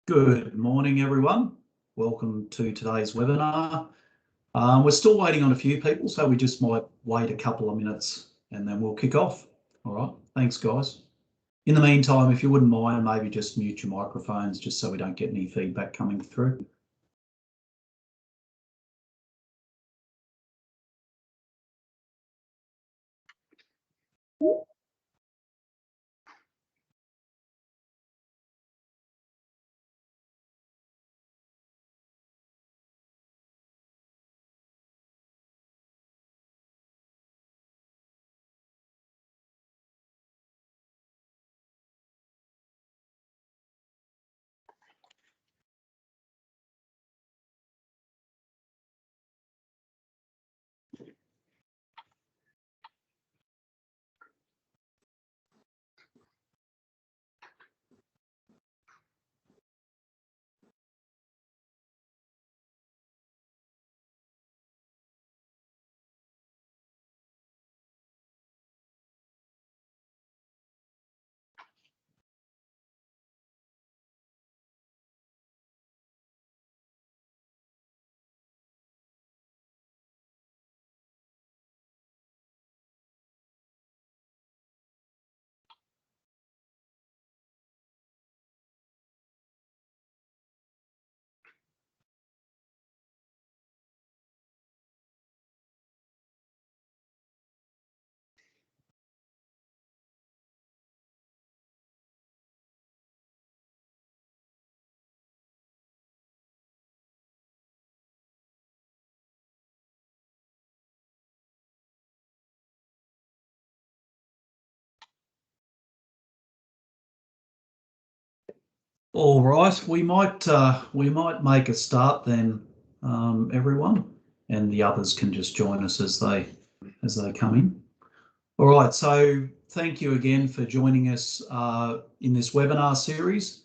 Good morning, everyone. Welcome to today's webinar. We're still waiting on a few people, so we just might wait a couple of minutes and then we'll kick off. All right, thanks, guys. In the meantime, if you wouldn't mind, maybe just mute your microphones just so we don't get any feedback coming through. All right, we might make a start then, everyone, and the others can just join us as they come in. All right, so thank you again for joining us in this webinar series.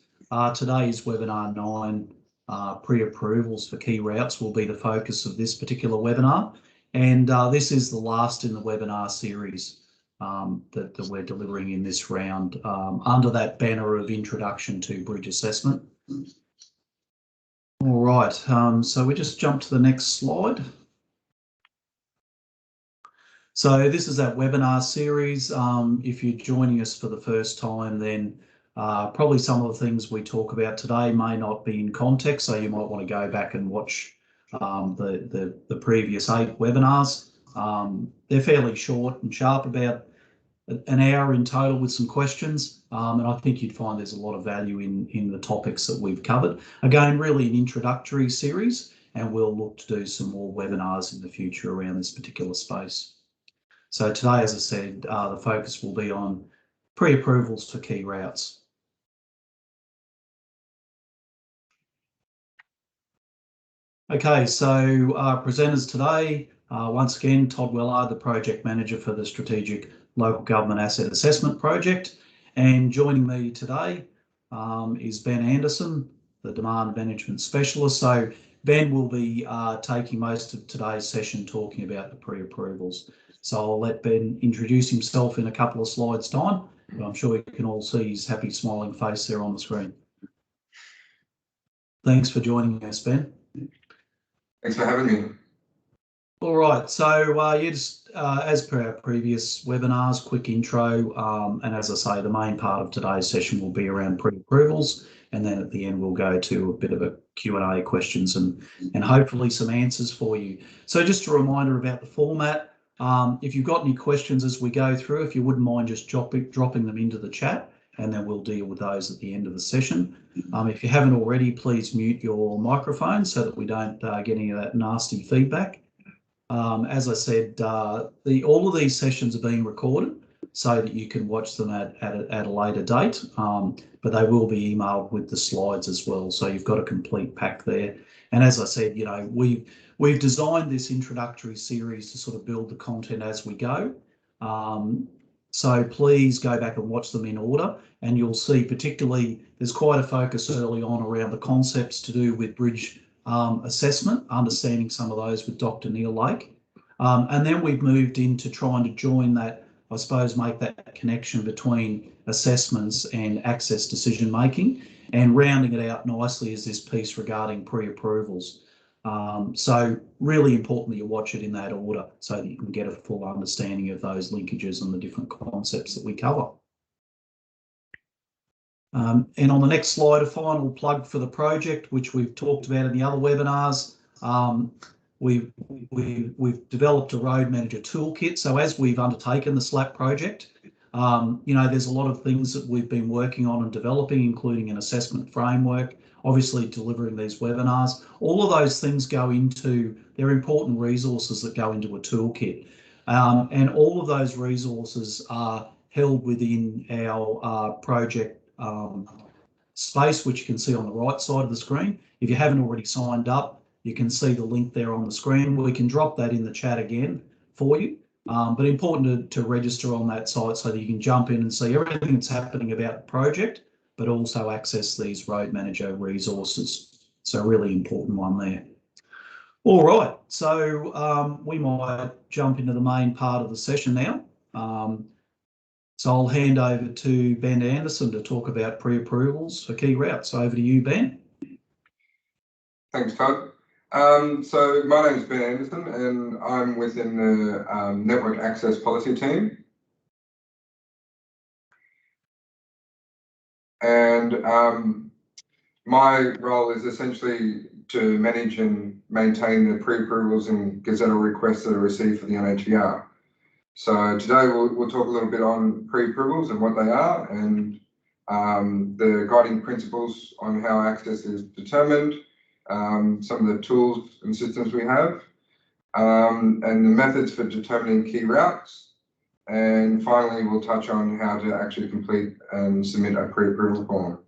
Today's webinar 9, pre-approvals for key routes, will be the focus of this particular webinar, and this is the last in the webinar series that we're delivering in this round under that banner of Introduction to Bridge Assessment. All right, so we just jump to the next slide. So this is that webinar series. If you're joining us for the first time, then probably some of the things we talk about today may not be in context, so you might want to go back and watch the previous 8 webinars. They're fairly short and sharp, about an hour in total with some questions, and I think you'd find there's a lot of value in the topics that we've covered. Again, really an introductory series, and we'll look to do some more webinars in the future around this particular space. So today, as I said, the focus will be on pre-approvals for key routes. Okay, so presenters today, once again, Todd Wellard, the Project Manager for the Strategic Local Government Asset Assessment Project. And joining me today is Ben Anderson, the Demand Management Specialist. So Ben will be taking most of today's session talking about the pre-approvals. So I'll let Ben introduce himself in a couple of slides' time, but I'm sure you can all see his happy smiling face there on the screen. Thanks for joining us, Ben. Thanks for having me. All right, so as per our previous webinars, quick intro, and as I say, the main part of today's session will be around pre-approvals, and then at the end we'll go to a bit of a Q&A, questions and hopefully some answers for you. So just a reminder about the format. If you've got any questions as we go through, if you wouldn't mind just dropping them into the chat, and then we'll deal with those at the end of the session. If you haven't already, please mute your microphone so that we don't get any of that nasty feedback. As I said, all of these sessions are being recorded so that you can watch them at a later date, but they will be emailed with the slides as well, so you've got a complete pack there. And as I said, you know, we've designed this introductory series to sort of build the content as we go. So please go back and watch them in order, and you'll see particularly there's quite a focus early on around the concepts to do with bridge assessment, understanding some of those with Dr. Neil Lake. And then we've moved into trying to join that I suppose, make that connection between assessments and access decision making, and rounding it out nicely is this piece regarding pre-approvals. So really important that you watch it in that order so that you can get a full understanding of those linkages and the different concepts that we cover. And on the next slide, a final plug for the project, which we've talked about in the other webinars. We've developed a road manager toolkit. So as we've undertaken the SLGAAP project, there's a lot of things that we've been working on and developing, including an assessment framework, obviously delivering these webinars. All of those things they're important resources that go into a toolkit. And all of those resources are held within our project space, which you can see on the right side of the screen. If you haven't already signed up, you can see the link there on the screen. We can drop that in the chat again for you, but important to register on that site so that you can jump in and see everything that's happening about the project, but also access these road manager resources. So a really important one there. All right, so we might jump into the main part of the session now. So I'll hand over to Ben Anderson to talk about pre-approvals for key routes. Over to you, Ben. Thanks, Todd. So my name is Ben Anderson and I'm within the Network Access Policy team. And my role is essentially to manage and maintain the pre-approvals and gazettal requests that are received for the NHVR. So today we'll talk a little bit on pre-approvals and what they are, and the guiding principles on how access is determined, some of the tools and systems we have, and the methods for determining key routes. And finally, we'll touch on how to actually complete and submit a pre-approval form.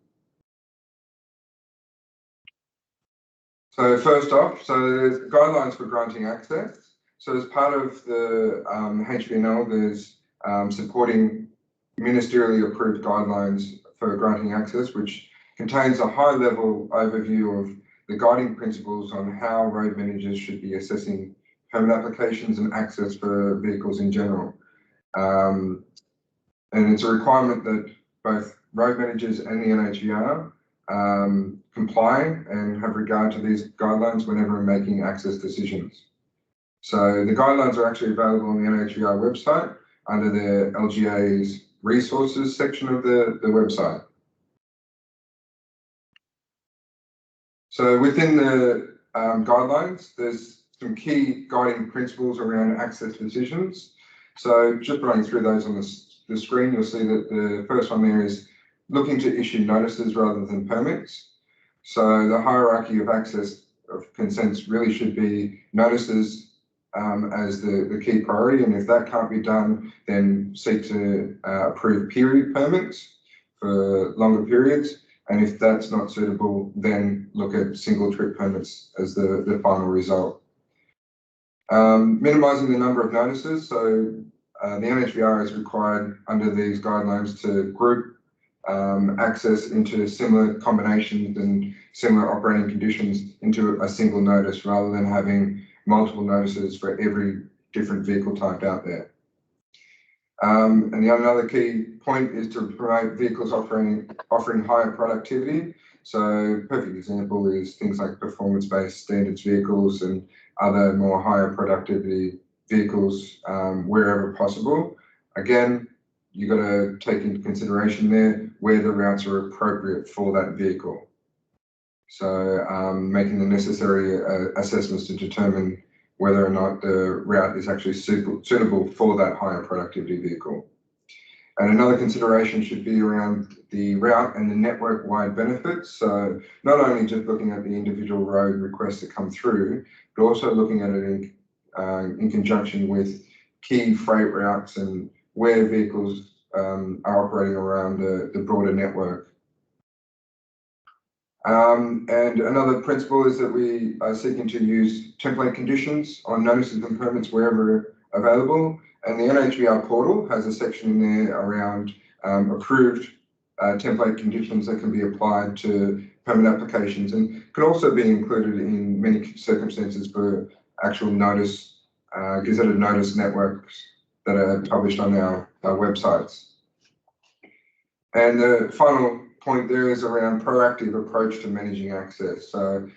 So first off, there's guidelines for granting access. So as part of the HVNL, there's supporting ministerially approved guidelines for granting access, which contains a high-level overview of the guiding principles on how road managers should be assessing permit applications and access for vehicles in general. And it's a requirement that both road managers and the NHVR comply and have regard to these guidelines whenever making access decisions. So the guidelines are actually available on the NHVR website under the LGA's resources section of the website. So within the guidelines, there's some key guiding principles around access decisions. So just running through those on the screen, you'll see that the first one there is looking to issue notices rather than permits. So the hierarchy of access of consents really should be notices as the key priority, and if that can't be done, then seek to approve period permits for longer periods, and if that's not suitable, then look at single trip permits as the final result. Minimising the number of notices, so the NHVR is required under these guidelines to group access into similar combinations and similar operating conditions into a single notice rather than having multiple notices for every different vehicle type out there. And another key point is to promote vehicles offering higher productivity. So perfect example is things like performance-based standards vehicles and other more higher productivity vehicles wherever possible. Again, you've got to take into consideration there where the routes are appropriate for that vehicle. So making the necessary assessments to determine whether or not the route is actually suitable for that higher productivity vehicle. And another consideration should be around the route and the network-wide benefits. So not only just looking at the individual road requests that come through, but also looking at it in conjunction with key freight routes and where vehicles are operating around the broader network. And another principle is that we are seeking to use template conditions on notices and permits wherever available. And the NHVR portal has a section in there around approved template conditions that can be applied to permit applications and can also be included in many circumstances for actual notice, gazetted notice networks that are published on our websites. And the final point there is around proactive approach to managing access. So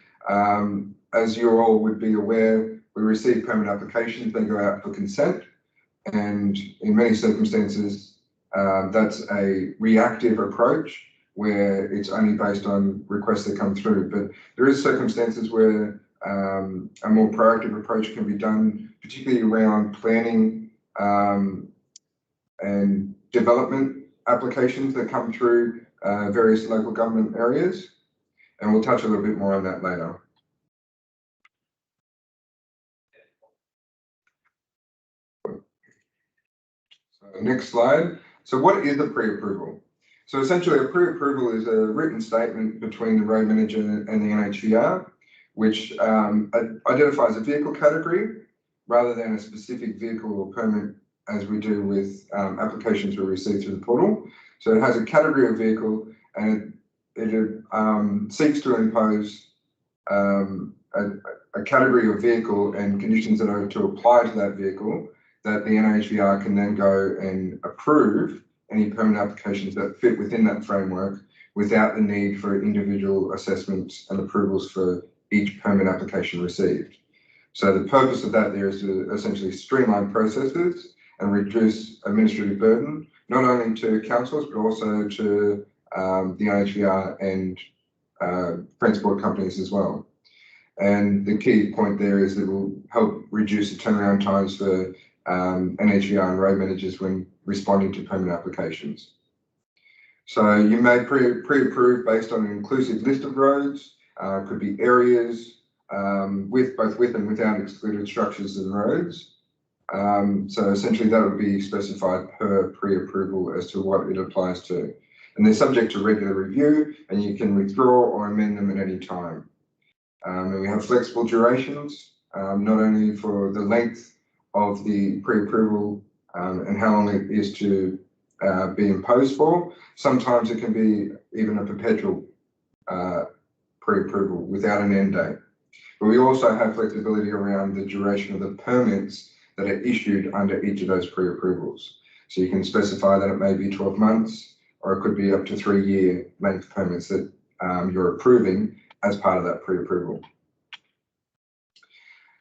as you all would be aware, we receive permit applications, they go out for consent, and in many circumstances, that's a reactive approach where it's only based on requests that come through. But there is circumstances where a more proactive approach can be done, particularly around planning and development applications that come through various local government areas. And we'll touch a little bit more on that later. So next slide. So what is a pre-approval? So essentially a pre-approval is a written statement between the road manager and the NHVR, which identifies a vehicle category rather than a specific vehicle or permit as we do with applications we receive through the portal. So it has a category of vehicle, and it seeks to impose a category of vehicle and conditions that are to apply to that vehicle that the NHVR can then go and approve any permit applications that fit within that framework without the need for individual assessments and approvals for each permit application received. So the purpose of that there is to essentially streamline processes and reduce administrative burden, not only to councils, but also to the NHVR and transport companies as well. And the key point there is that it will help reduce the turnaround times for NHVR and road managers when responding to permit applications. So you may pre-approve based on an inclusive list of roads, could be areas with both with and without excluded structures and roads. So essentially that would be specified per pre-approval as to what it applies to. And they're subject to regular review, and you can withdraw or amend them at any time. And we have flexible durations, not only for the length of the pre-approval and how long it is to be imposed for. Sometimes it can be even a perpetual pre-approval without an end date. But we also have flexibility around the duration of the permits that are issued under each of those pre-approvals. So you can specify that it may be 12 months, or it could be up to 3-year length permits that you're approving as part of that pre-approval.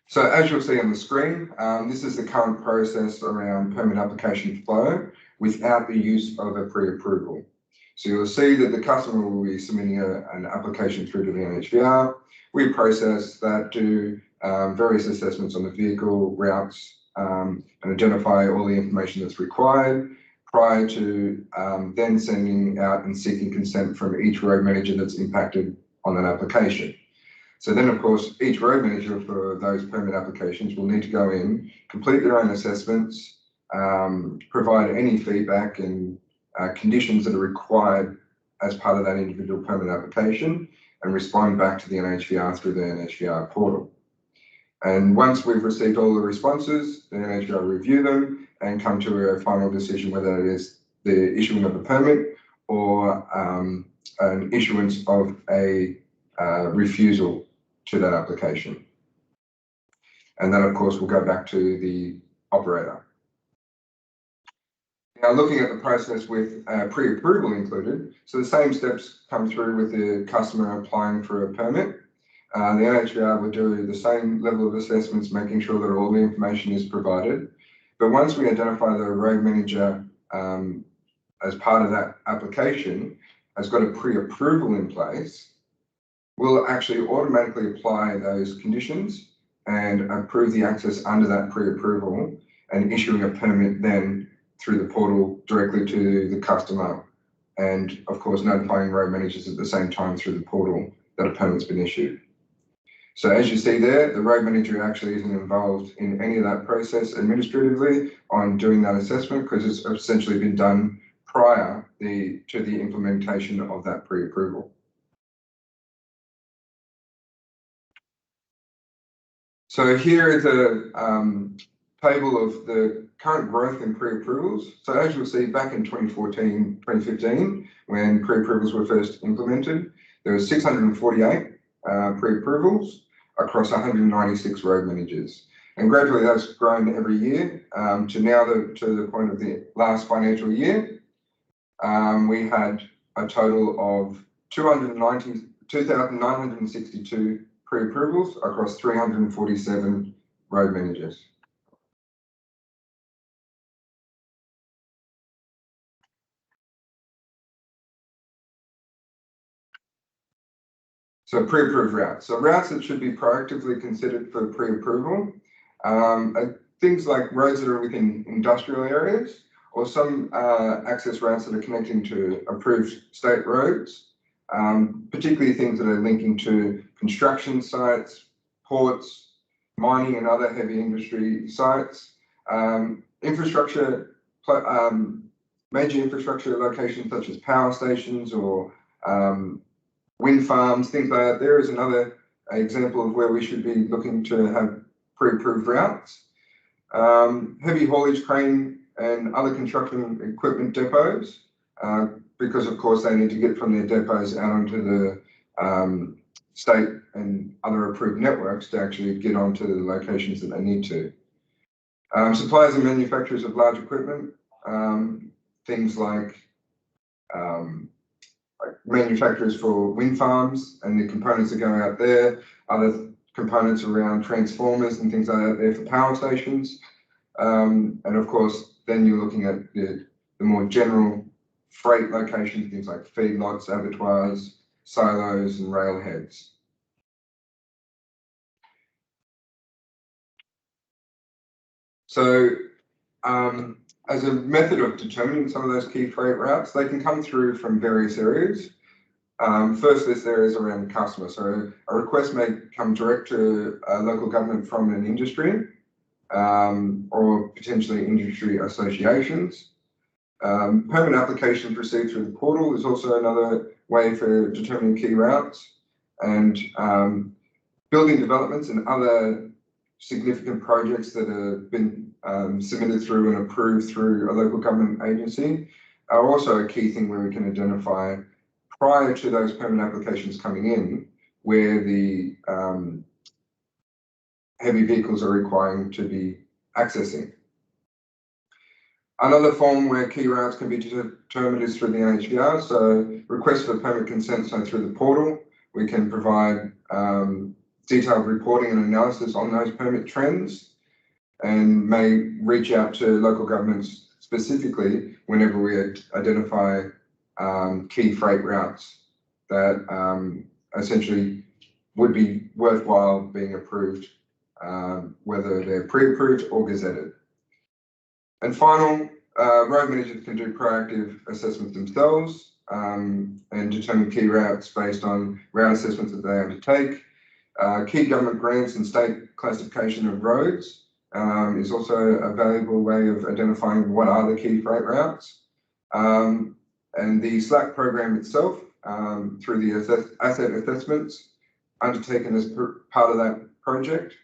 So as you'll see on the screen, this is the current process around permit application flow without the use of a pre-approval. So you'll see that the customer will be submitting an application through to the NHVR. We process that, do various assessments on the vehicle, routes, and identify all the information that's required prior to then sending out and seeking consent from each road manager that's impacted on that application. So then, of course, each road manager for those permit applications will need to go in, complete their own assessments, provide any feedback and conditions that are required as part of that individual permit application, and respond back to the NHVR through the NHVR portal. And once we've received all the responses, the NHVR review them and come to a final decision whether it is the issuing of a permit or an issuance of a refusal to that application. And then, of course, will go back to the operator. Now, looking at the process with pre-approval included, so the same steps come through with the customer applying for a permit. The NHVR will do the same level of assessments, making sure that all the information is provided. But once we identify the road manager as part of that application has got a pre-approval in place, we'll actually automatically apply those conditions and approve the access under that pre-approval and issuing a permit then through the portal directly to the customer, and of course notifying road managers at the same time through the portal that a permit's been issued. So as you see there, the road manager actually isn't involved in any of that process administratively on doing that assessment because it's essentially been done prior to the implementation of that pre-approval. So here is a table of the current growth in pre-approvals. So as you'll see, back in 2014, 2015, when pre-approvals were first implemented, there were 648 pre-approvals across 196 road managers. And gradually that's grown every year to now to the point of the last financial year. We had a total of 2,962 pre-approvals across 347 road managers. So pre-approved routes. So routes that should be proactively considered for pre-approval. Things like roads that are within industrial areas, or some access routes that are connecting to approved state roads, particularly things that are linking to construction sites, ports, mining and other heavy industry sites, major infrastructure locations such as power stations or wind farms, things like that. There is another example of where we should be looking to have pre-approved routes. Heavy haulage crane and other construction equipment depots, because of course they need to get from their depots out onto the state and other approved networks to actually get onto the locations that they need to. Suppliers and manufacturers of large equipment, things like manufacturers for wind farms and the components that go out there, other components around transformers and things like that there for power stations. And of course, then you're looking at the more general freight locations, things like feedlots, abattoirs, silos and railheads. So as a method of determining some of those key freight routes, they can come through from various areas. First, this area is around the customer. So a request may come direct to a local government from an industry or potentially industry associations. Permit applications received through the portal is also another way for determining key routes, and building developments and other significant projects that have been submitted through and approved through a local government agency are also a key thing where we can identify prior to those permit applications coming in where the heavy vehicles are requiring to be accessing. Another form where key routes can be determined is through the NHVR. So request for permit consent, so through the portal, we can provide detailed reporting and analysis on those permit trends, and may reach out to local governments specifically whenever we identify key freight routes that essentially would be worthwhile being approved, whether they're pre-approved or gazetted. And final, road managers can do proactive assessments themselves and determine key routes based on route assessments that they undertake. Key government grants and state classification of roads is also a valuable way of identifying what are the key freight routes. And the SLGAAP program itself, through the asset assessments undertaken as part of that project,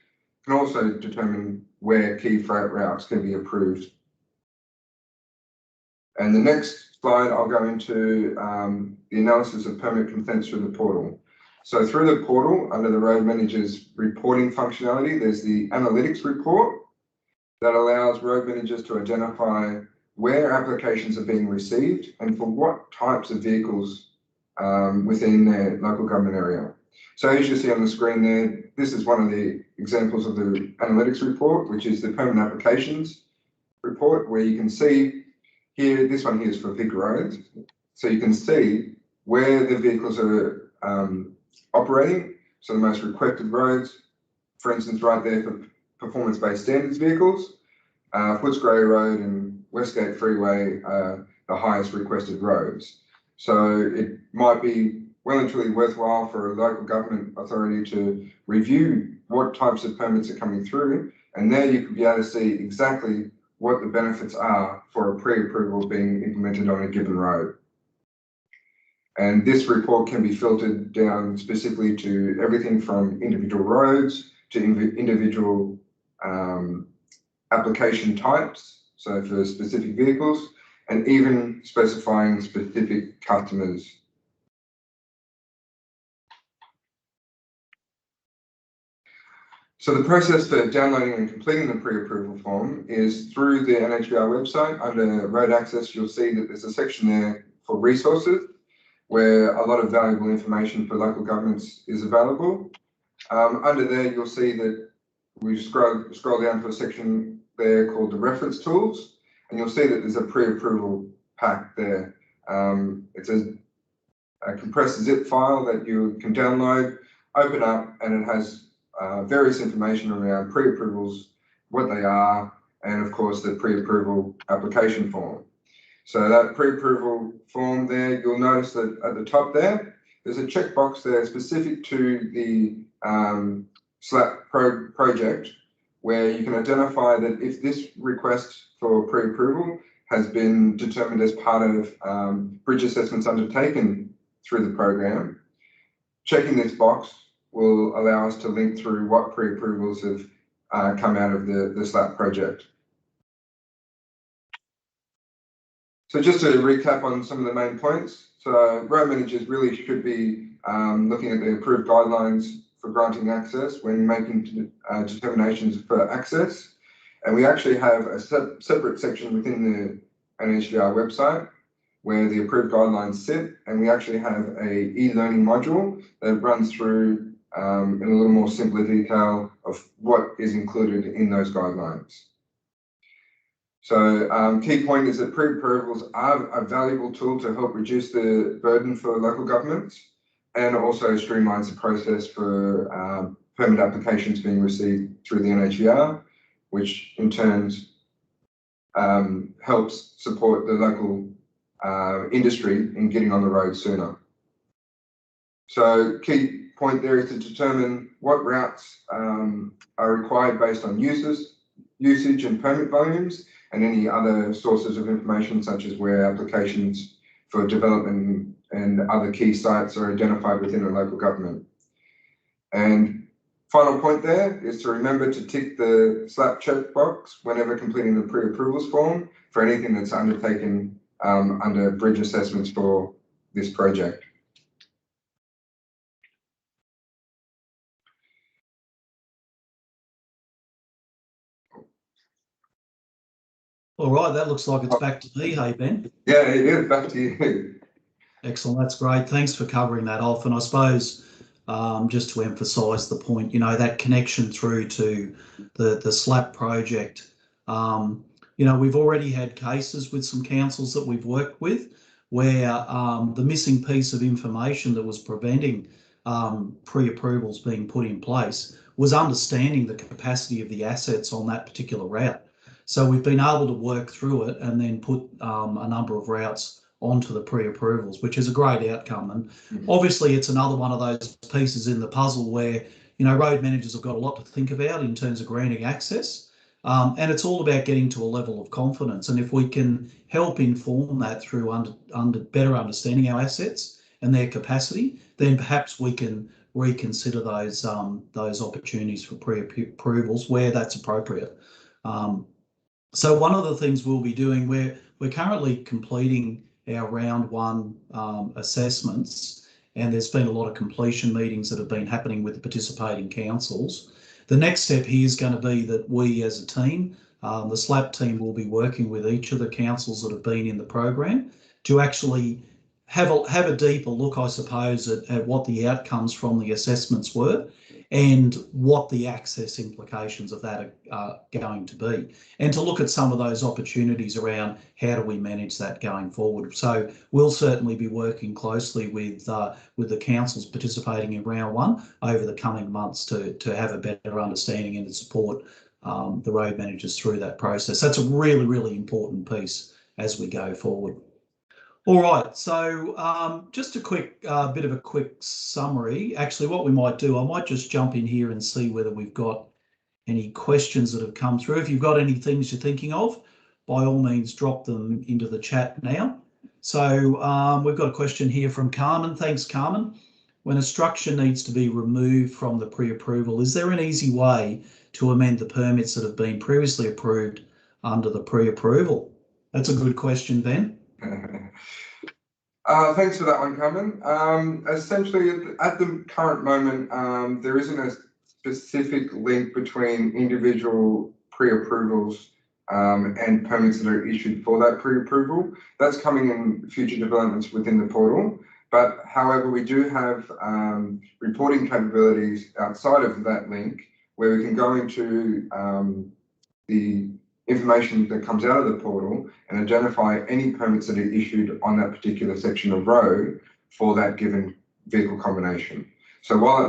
can also determine where key freight routes can be approved. And the next slide, I'll go into the analysis of permit consents through the portal. So through the portal, under the road manager's reporting functionality, there's the analytics report that allows road managers to identify where applications are being received and for what types of vehicles within their local government area. So as you see on the screen there, this is one of the examples of the analytics report, which is the permit applications report, where you can see here, this one here is for big roads. So you can see where the vehicles are operating. So the most requested roads, for instance, right there for performance-based standards vehicles, Footscray Road and Westgate Freeway are the highest requested roads. So it might be well and truly worthwhile for a local government authority to review what types of permits are coming through, and there you could be able to see exactly what the benefits are for a pre-approval being implemented on a given road. And this report can be filtered down specifically to everything from individual roads to individual application types, so for specific vehicles, and even specifying specific customers. So the process for downloading and completing the pre-approval form is through the NHVR website. Under road access, you'll see that there's a section there for resources where a lot of valuable information for local governments is available. Under there, you'll see that we scroll down to a section there called the reference tools, and you'll see that there's a pre-approval pack there. It's a compressed zip file that you can download, open up, and it has various information around pre-approvals, what they are, and of course the pre-approval application form. So that pre-approval form there, you'll notice that at the top there, there's a checkbox there specific to the SLAAP project, where you can identify that if this request for pre-approval has been determined as part of bridge assessments undertaken through the program, checking this box will allow us to link through what pre-approvals have come out of the SLAAP project. So just to recap on some of the main points, so road managers really should be looking at the approved guidelines for granting access when making determinations for access. And we actually have a separate section within the NHVR website where the approved guidelines sit, and we actually have a e-learning module that runs through in a little more simpler detail of what is included in those guidelines. So key point is that pre-approvals are a valuable tool to help reduce the burden for local governments, and also streamlines the process for permit applications being received through the NHVR, which in turn helps support the local industry in getting on the road sooner. So key point there is to determine what routes are required based on usage and permit volumes, and any other sources of information such as where applications for development and other key sites are identified within a local government. And final point there is to remember to tick the SLAAP checkbox whenever completing the pre-approvals form for anything that's undertaken under bridge assessments for this project. All right, that looks like it's back to me, hey Ben? Yeah, it is back to you. Excellent, that's great. Thanks for covering that off. And I suppose just to emphasise the point, you know, that connection through to the SLAAP project. You know, we've already had cases with some councils that we've worked with where the missing piece of information that was preventing pre-approvals being put in place was understanding the capacity of the assets on that particular route. So we've been able to work through it and then put a number of routes onto the pre-approvals, which is a great outcome. And obviously it's another one of those pieces in the puzzle where, you know, road managers have got a lot to think about in terms of granting access. And it's all about getting to a level of confidence. And if we can help inform that through better understanding our assets and their capacity, then perhaps we can reconsider those opportunities for pre-approvals where that's appropriate. So one of the things we'll be doing, we're currently completing our round one assessments, and there's been a lot of completion meetings that have been happening with the participating councils. The next step here is going to be that we as a team, the SLAAP team, will be working with each of the councils that have been in the program to actually have a deeper look, I suppose, at what the outcomes from the assessments were and what the access implications of that are going to be, and to look at some of those opportunities around how do we manage that going forward. So we'll certainly be working closely with the councils participating in round one over the coming months to have a better understanding and to support the road managers through that process. That's a really, really important piece as we go forward. All right, so just a quick bit of a quick summary. Actually, what we might do, I might just jump in here and see whether we've got any questions that have come through. If you've got any things you're thinking of, by all means, drop them into the chat now. So we've got a question here from Carmen. Thanks, Carmen. When a structure needs to be removed from the pre-approval, is there an easy way to amend the permits that have been previously approved under the pre-approval? That's a good question, Ben. Thanks for that one, Carmen. Essentially, at the current moment, there isn't a specific link between individual pre-approvals and permits that are issued for that pre-approval. That's coming in future developments within the portal. But however, we do have reporting capabilities outside of that link where we can go into the information that comes out of the portal and identify any permits that are issued on that particular section of road for that given vehicle combination. So while it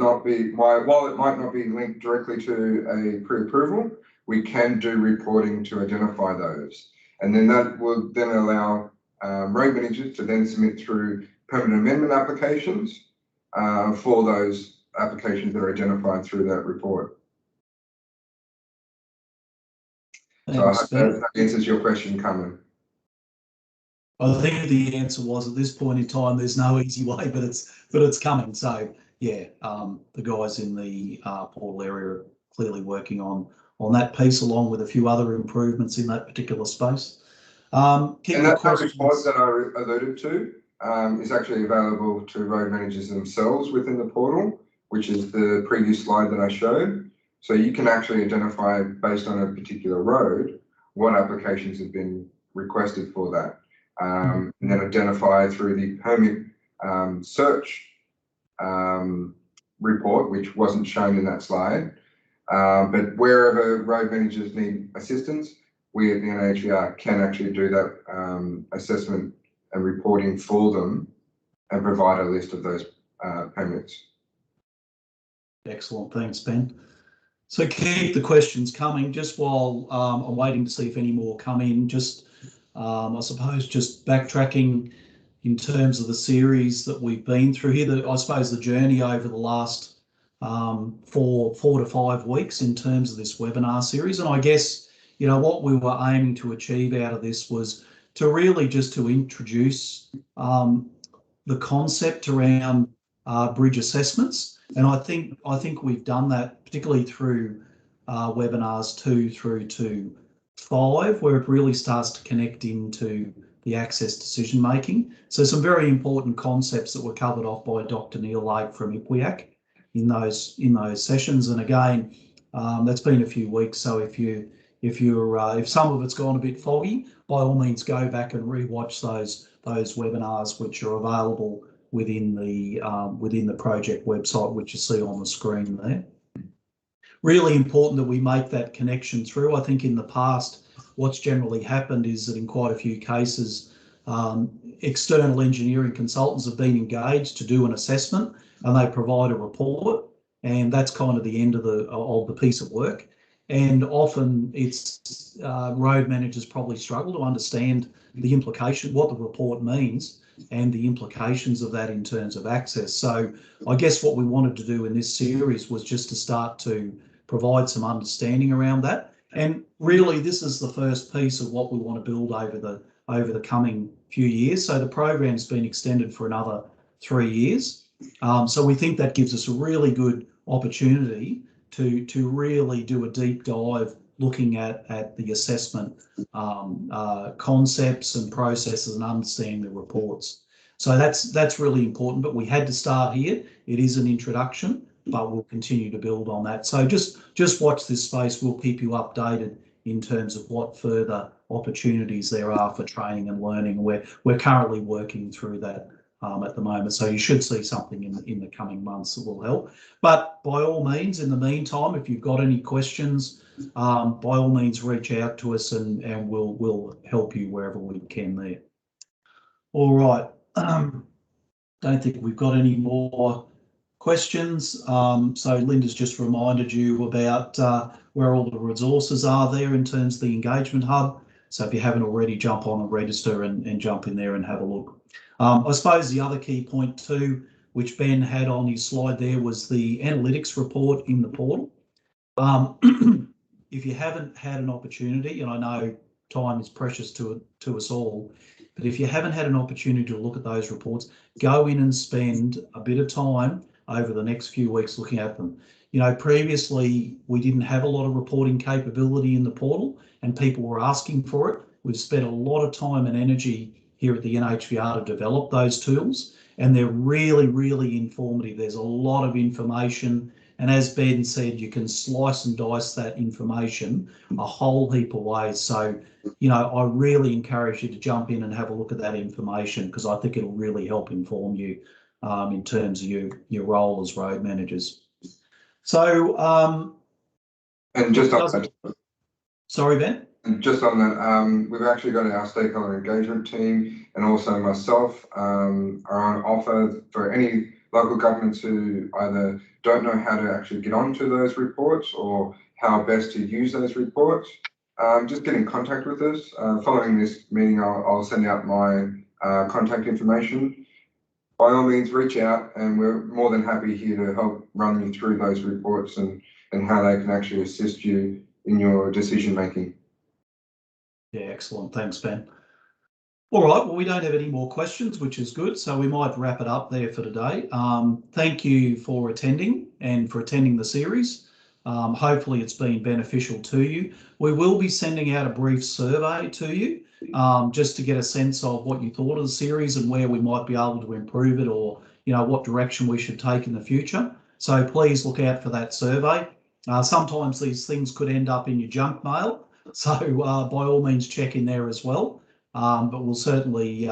might not be linked directly to a pre-approval, we can do reporting to identify those. And then that will then allow road managers to then submit through permit amendment applications for those applications that are identified through that report. Thanks, so I hope Ben. that answers your question, Cameron. I think the answer was at this point in time, there's no easy way, but it's coming. So yeah, the guys in the portal area are clearly working on that piece, along with a few other improvements in that particular space. And that report that I alluded to is actually available to road managers themselves within the portal, which is the previous slide that I showed. So you can actually identify, based on a particular road, what applications have been requested for that. And then identify through the permit search report, which wasn't shown in that slide. But wherever road managers need assistance, we at the NHVR can actually do that assessment and reporting for them and provide a list of those permits. Excellent, thanks, Ben. So keep the questions coming. Just while I'm waiting to see if any more come in, just I suppose just backtracking in terms of the series that we've been through here, I suppose the journey over the last 4 to 5 weeks in terms of this webinar series. And I guess, you know, what we were aiming to achieve out of this was to really just to introduce the concept around bridge assessments. And I think we've done that, particularly through webinars 2 through to 5, where it really starts to connect into the access decision making. So some very important concepts that were covered off by Dr. Neil Lake from IPWIAC in those sessions. And again, that's been a few weeks. So if some of it's gone a bit foggy, by all means go back and rewatch those webinars, which are available within the project website, which you see on the screen there. Really important that we make that connection through. I think in the past, what's generally happened is that in quite a few cases, external engineering consultants have been engaged to do an assessment and they provide a report, and that's kind of the end of the piece of work. And often it's road managers probably struggle to understand the implication, what the report means, and the implications of that in terms of access. So I guess what we wanted to do in this series was just to start to provide some understanding around that. And really, this is the first piece of what we want to build over the coming few years. So the program's been extended for another 3 years. So we think that gives us a really good opportunity to really do a deep dive looking at the assessment concepts and processes and understanding the reports. So that's really important, but we had to start here. It is an introduction, but we'll continue to build on that. So just watch this space. We'll keep you updated in terms of what further opportunities there are for training and learning. We're currently working through that at the moment. So you should see something in the coming months that will help. But by all means, in the meantime, if you've got any questions, by all means, reach out to us and we'll help you wherever we can there. All right. Don't think we've got any more questions. So Linda's just reminded you about where all the resources are there in terms of the engagement hub. So if you haven't already, jump on and register and jump in there and have a look. I suppose the other key point too, which Ben had on his slide there, was the analytics report in the portal. If you haven't had an opportunity, and I know time is precious to us all, but if you haven't had an opportunity to look at those reports, go in and spend a bit of time over the next few weeks looking at them. You know, previously we didn't have a lot of reporting capability in the portal and people were asking for it. We've spent a lot of time and energy here at the NHVR to develop those tools, and they're really, really informative. There's a lot of information And as Ben said, you can slice and dice that information a whole heap of ways. So, you know, I really encourage you to jump in and have a look at that information, because I think it'll really help inform you in terms of your role as road managers. So, and just on that, sorry, Ben. And just on that, we've actually got our stakeholder engagement team, and also myself are on offer for any local governments who either don't know how to actually get onto those reports or how best to use those reports. Just get in contact with us. Following this meeting, I'll send out my contact information. By all means, reach out, and we're more than happy here to help run you through those reports and how they can actually assist you in your decision making. Yeah, excellent. Thanks, Ben. All right, well, we don't have any more questions, which is good, so we might wrap it up there for today. Thank you for attending and for attending the series. Hopefully it's been beneficial to you. We will be sending out a brief survey to you just to get a sense of what you thought of the series and where we might be able to improve it, or, you know, what direction we should take in the future. So please look out for that survey. Sometimes these things could end up in your junk mail, so by all means check in there as well. But we'll certainly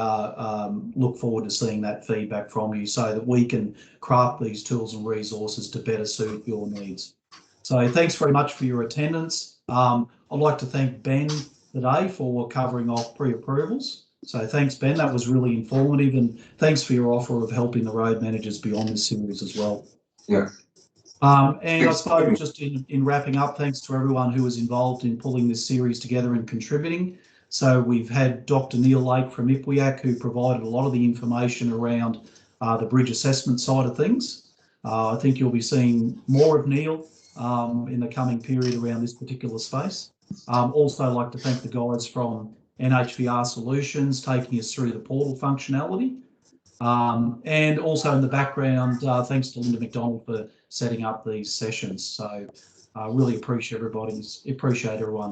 look forward to seeing that feedback from you so that we can craft these tools and resources to better suit your needs. So thanks very much for your attendance. I'd like to thank Ben today for covering off pre-approvals. So thanks, Ben, that was really informative, and thanks for your offer of helping the road managers beyond this series as well. Yeah. And I suppose just in wrapping up, thanks to everyone who was involved in pulling this series together and contributing. So we've had Dr. Neil Lake from IPWIAC, who provided a lot of the information around the bridge assessment side of things. I think you'll be seeing more of Neil in the coming period around this particular space. Also like to thank the guys from NHVR Solutions taking us through the portal functionality. And also in the background, thanks to Linda McDonald for setting up these sessions. So I really appreciate everyone's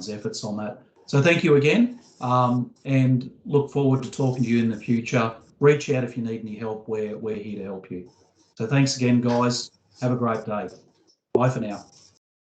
efforts on that. So thank you again, and look forward to talking to you in the future. Reach out if you need any help. We're here to help you. So thanks again, guys. Have a great day. Bye for now.